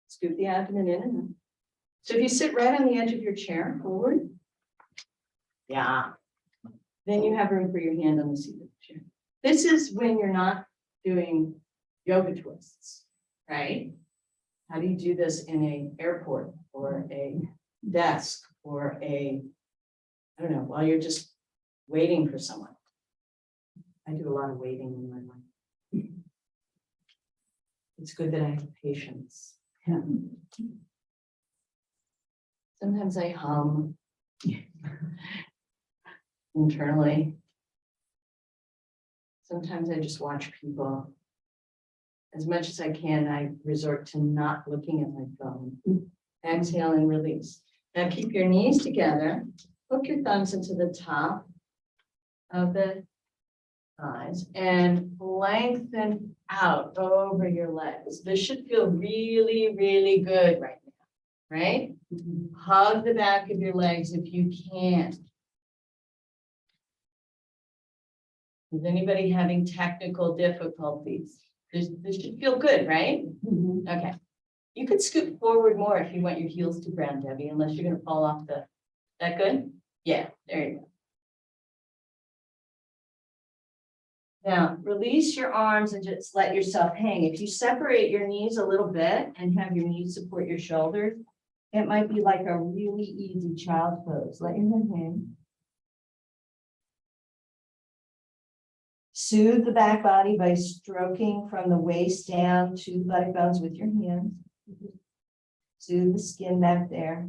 Scoop the abdomen in and out. So if you sit right on the edge of your chair, forward. Yeah. Then you have room for your hand on the seat of the chair. This is when you're not doing yoga twists, right? How do you do this in an airport or a desk or I don't know, while you're just waiting for someone? I do a lot of waiting in my life. It's good that I have patience. Yeah. Sometimes I hum internally. Sometimes I just watch people. As much as I can, I resort to not looking at my phone. Exhale and release. Now keep your knees together. Hook your thumbs into the top of the thighs and lengthen out over your legs. This should feel really, really good right now, right? Hug the back of your legs if you can. Is anybody having technical difficulties? This should feel good, right? Okay. You could scoot forward more if you want your heels to ground, Debbie, unless you're gonna fall off the, that good? Yeah, there you go. Now, release your arms and just let yourself hang. If you separate your knees a little bit and have your knees support your shoulders, it might be like a really easy child pose. Let your head hang. Soothe the back body by stroking from the waist down to the buttock bones with your hands. Soothe the skin back there.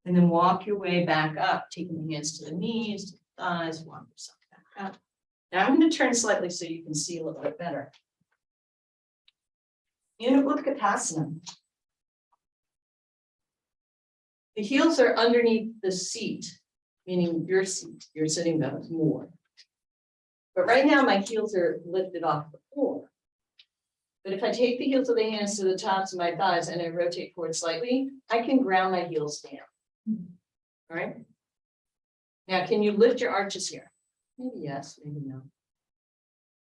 And then walk your way back up, taking the hands to the knees, to the thighs, walk yourself back up. Now I'm going to turn slightly so you can see a little bit better. In Utkatasana, the heels are underneath the seat, meaning your seat, your sitting bones more. But right now my heels are lifted off the floor. But if I take the heels of the hands to the tops of my thighs and I rotate forward slightly, I can ground my heels down. All right. Now, can you lift your arches here? Maybe yes, maybe no.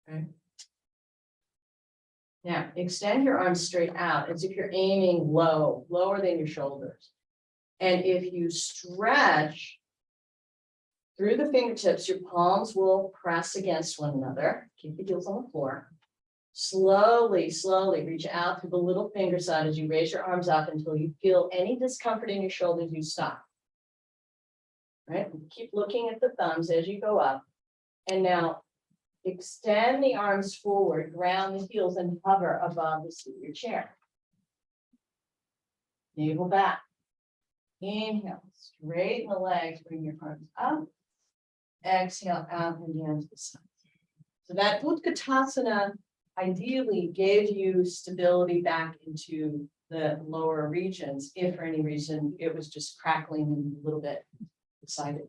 Okay. Now, extend your arms straight out as if you're aiming low, lower than your shoulders. And if you stretch through the fingertips, your palms will press against one another. Keep the heels on the floor. Slowly, slowly reach out through the little finger side as you raise your arms up until you feel any discomfort in your shoulders, you stop. Right? Keep looking at the thumbs as you go up. And now extend the arms forward, ground the heels, and hover above the seat of your chair. Navel back. Inhale, straighten the legs, bring your arms up. Exhale, out and down to the side. So that Utkatasana ideally gave you stability back into the lower regions, if for any reason it was just crackling and a little bit excited.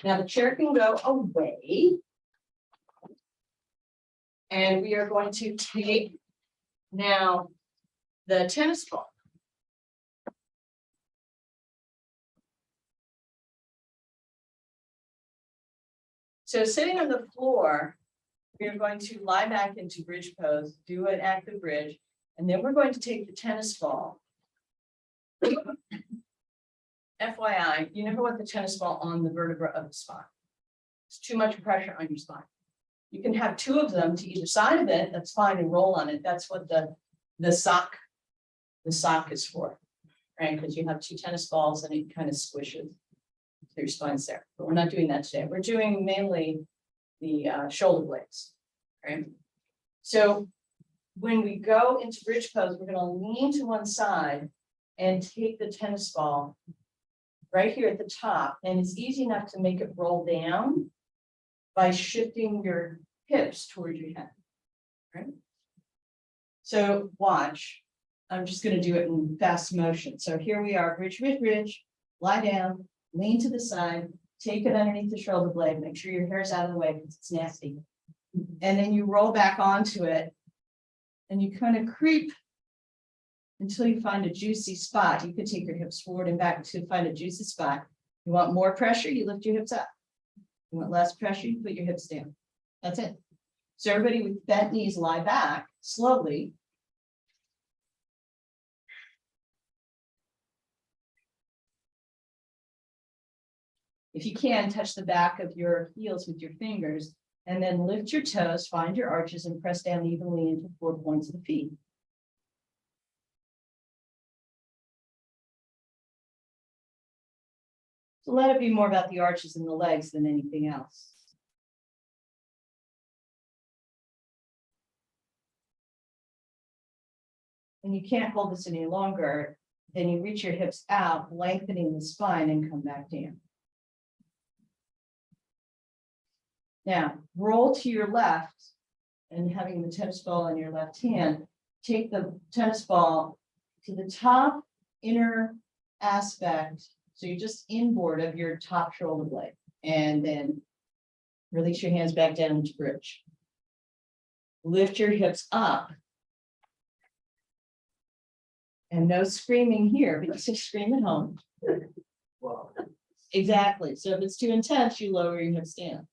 Now the chair can go away. And we are going to take now the tennis ball. So sitting on the floor, we are going to lie back into bridge pose, do an active bridge, and then we're going to take the tennis ball. FYI, you never want the tennis ball on the vertebra of the spine. It's too much pressure on your spine. You can have two of them to either side of it, that's fine, and roll on it. That's what the sock is for, right? Because you have two tennis balls and it kind of squishes. Your spine's there, but we're not doing that today. We're doing mainly the shoulder blades, right? So when we go into bridge pose, we're going to lean to one side and take the tennis ball right here at the top, and it's easy enough to make it roll down by shifting your hips toward your head, right? So watch. I'm just going to do it in fast motion. So here we are, bridge, bridge, bridge, lie down. Lean to the side, take it underneath the shoulder blade, make sure your hair's out of the way because it's nasty. And then you roll back onto it and you kind of creep until you find a juicy spot. You could take your hips forward and back to find a juicy spot. You want more pressure, you lift your hips up. You want less pressure, you put your hips down. That's it. So everybody with bent knees lie back slowly. If you can, touch the back of your heels with your fingers and then lift your toes, find your arches and press down evenly into 4 points of the feet. So let it be more about the arches and the legs than anything else. And you can't hold this any longer, then you reach your hips out, lengthening the spine and come back down. Now, roll to your left and having the tennis ball in your left hand, take the tennis ball to the top inner aspect. So you're just inboard of your top shoulder blade and then release your hands back down into bridge. Lift your hips up. And no screaming here because you scream at home. Wow. Exactly. So if it's too intense, you lower your hips down.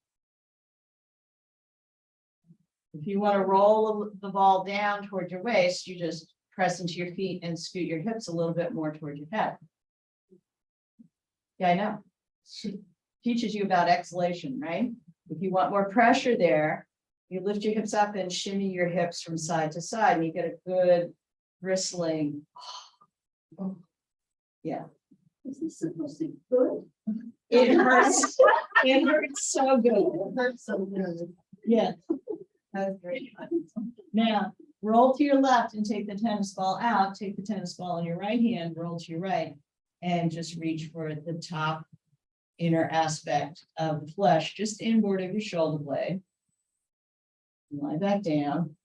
If you want to roll the ball down toward your waist, you just press into your feet and scoot your hips a little bit more toward your head. Yeah, I know. She teaches you about exhalation, right? If you want more pressure there, you lift your hips up and shimmy your hips from side to side, and you get a good bristling. Yeah. Is this supposed to be good? It hurts. It hurts so good. It hurts so good. Yeah. That was great. Now, roll to your left and take the tennis ball out. Take the tennis ball in your right hand, roll to your right, and just reach for the top inner aspect of the flesh, just inboard of your shoulder blade. Lie back down.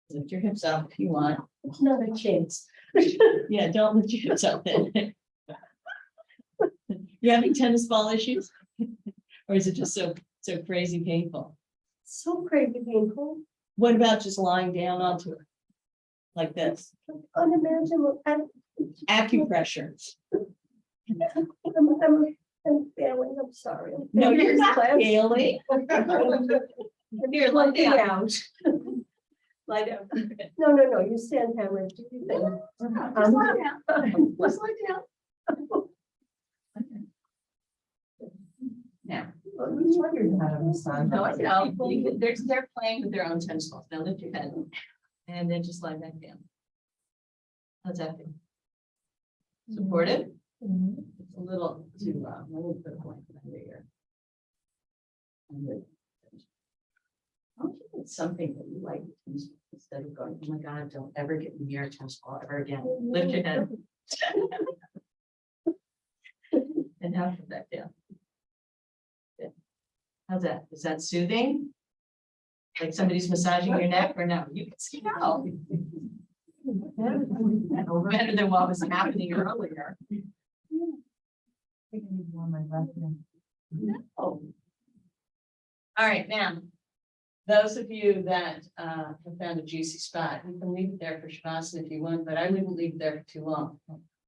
Lift your hips up if you want. It's not a chance. Yeah, don't lift your hips up then. You having tennis ball issues? Or is it just so crazy painful? So crazy painful. What about just lying down onto it? Like this? Unimaginable. Acupressure. I'm failing. I'm sorry. No, failing you're this not class. failing. Here, lie Looking down. out. Lie down. No, you stand here and do your thing. Just lie down. Just lie down. Now, Oh, you wondered how to massage. no, I know. They're playing with their own tennis balls. Now lift your head and then just lie back down. How's that feel? Supportive? It's a little too, let me put a blanket under here. It's something that you like instead of going, oh my God, don't ever get me near a tennis ball ever again. Lift your head. And now put that down. Good. How's that? Is that soothing? Like somebody's massaging your neck or no? You can see no. Better than what was happening earlier. No. All right, now, those of you that have found a juicy spot, you can leave it there for Shavasana if you want, but I wouldn't leave it there for too long.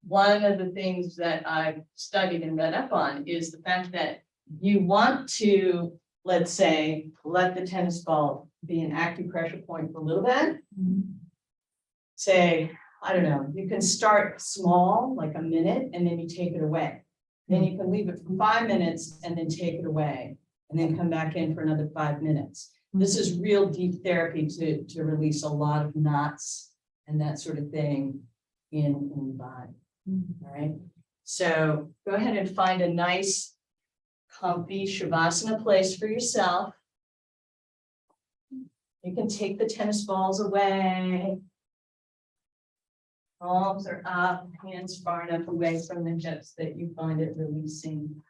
One of the things that I've studied and read up on is the fact that you want to, let's say, let the tennis ball be an acupressure point for a little bit. Say, I don't know, you can start small, like a minute, and then you take it away. Then you can leave it for 5 minutes and then take it away, and then come back in for another 5 minutes. This is real deep therapy to release a lot of knots and that sort of thing in the body. All right. So go ahead and find a nice, comfy Shavasana place for yourself. You can take the tennis balls away. Palms are up, hands far enough away from the hips that you find it releasing.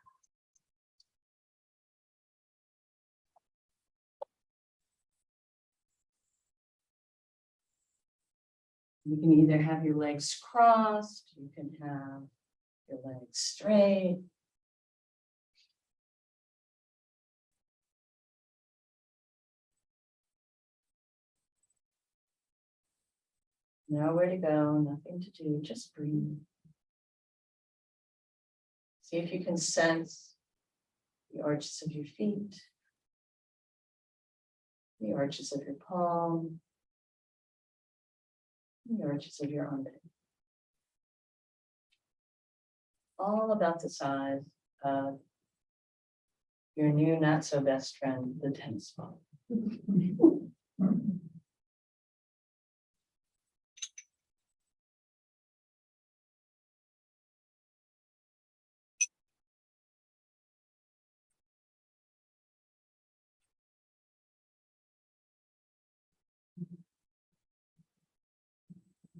You can either have your legs crossed, you can have your legs straight. Nowhere to go, nothing to do, just breathe. See if you can sense the arches of your feet, the arches of your palm, the arches of your armpit. All about the size of your new not so best friend, the tennis ball.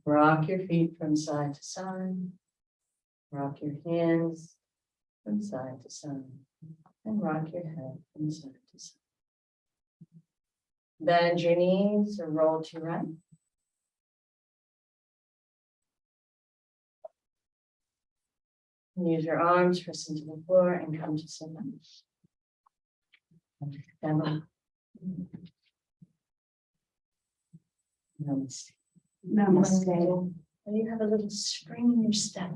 Rock your feet from side to side. Rock your hands from side to side. And rock your head from side to side. Bend your knees or roll to your right. Use your arms, press into the floor and come to sit down. Namaste. Namaste. And you have a little spring in your step.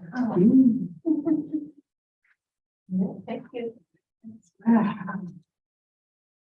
Thank you.